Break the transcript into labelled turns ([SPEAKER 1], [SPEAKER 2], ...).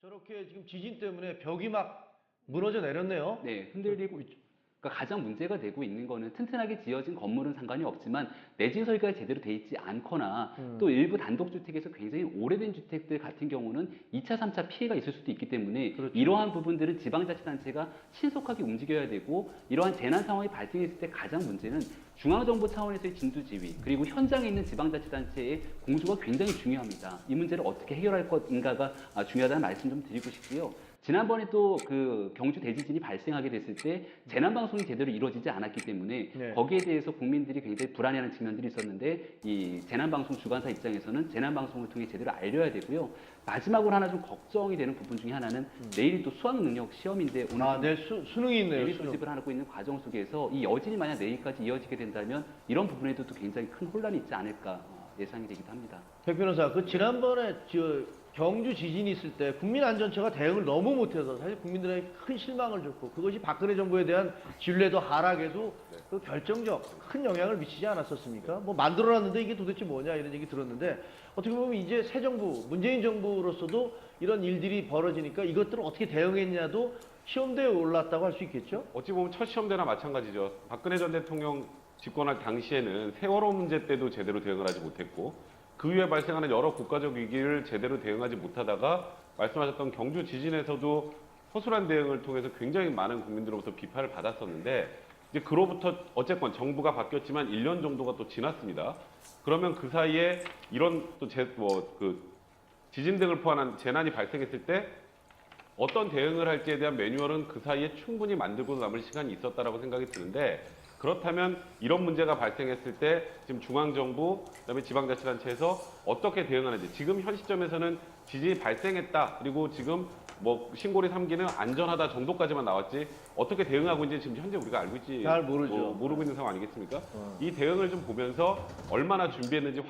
[SPEAKER 1] 저렇게 지금 지진 때문에 벽이 막 무너져 내렸네요.
[SPEAKER 2] 네, 흔들리고 그러니까 가장 문제가 되고 있는 거는 튼튼하게 지어진 건물은 상관이 없지만 내진 설계가 제대로 돼 있지 않거나 또 일부 단독주택에서 굉장히 오래된 주택들 같은 경우는 2차, 3차 피해가 있을 수도 있기 때문에
[SPEAKER 1] 그렇죠.
[SPEAKER 2] 이러한 부분들은 지방자치단체가 신속하게 움직여야 되고 이러한 재난 상황이 발생했을 때 가장 문제는 중앙정부 차원에서의 진두지휘 그리고 현장에 있는 지방자치단체의 공조가 굉장히 중요합니다. 이 문제를 어떻게 해결할 것인가가 중요하다는 말씀 좀 드리고 싶고요. 지난번에 또 그 경주 대지진이 발생하게 됐을 때 재난 방송이 제대로 이루어지지 않았기 때문에
[SPEAKER 1] 네.
[SPEAKER 2] 거기에 대해서 국민들이 굉장히 불안해하는 측면들이 있었는데 이 재난 방송 주관사 입장에서는 재난 방송을 통해 제대로 알려야 되고요. 마지막으로 하나 좀 걱정이 되는 부분 중에 하나는 내일이 또 수학 능력 시험인데 오늘
[SPEAKER 1] 내일 수능이 있네요.
[SPEAKER 2] 내리
[SPEAKER 1] 수능.
[SPEAKER 2] 소집을 하고 있는 과정 속에서 이 여진이 만약 내일까지 이어지게 된다면 이런 부분에도 또 굉장히 큰 혼란이 있지 않을까 예상이 되기도 합니다.
[SPEAKER 1] 백 변호사, 그 지난번에 경주 지진이 있을 때 국민안전처가 대응을 너무 못해서 사실 국민들에게 큰 실망을 줬고 그것이 박근혜 정부에 대한 신뢰도 하락에도 그 결정적 큰 영향을 미치지 않았었습니까? 뭐 만들어놨는데 이게 도대체 뭐냐 이런 얘기 들었는데 어떻게 보면 이제 새 정부, 문재인 정부로서도 이런 일들이 벌어지니까 이것들을 어떻게 대응했냐도 시험대에 올랐다고 할 수 있겠죠?
[SPEAKER 3] 어찌 보면 첫 시험대나 마찬가지죠. 박근혜 전 대통령 집권할 당시에는 세월호 문제 때도 제대로 대응을 하지 못했고 그 이후에 발생하는 여러 국가적 위기를 제대로 대응하지 못하다가 말씀하셨던 경주 지진에서도 허술한 대응을 통해서 굉장히 많은 국민들로부터 비판을 받았었는데 이제 그로부터 어쨌건 정부가 바뀌었지만 1년 정도가 또 지났습니다. 그러면 그 사이에 이런 또 지진 등을 포함한 재난이 발생했을 때 어떤 대응을 할지에 대한 매뉴얼은 그 사이에 충분히 만들고 남을 시간이 있었다라고 생각이 드는데 그렇다면 이런 문제가 발생했을 때 지금 중앙정부, 그다음에 지방자치단체에서 어떻게 대응하는지 지금 현 시점에서는 지진이 발생했다 그리고 지금 뭐 신고리 3기는 안전하다 정도까지만 나왔지 어떻게 대응하고 있는지 지금 현재 우리가 알고 있지
[SPEAKER 1] 잘 모르죠.
[SPEAKER 3] 모르고 있는 상황 아니겠습니까? 이 대응을 좀 보면서 얼마나 준비했는지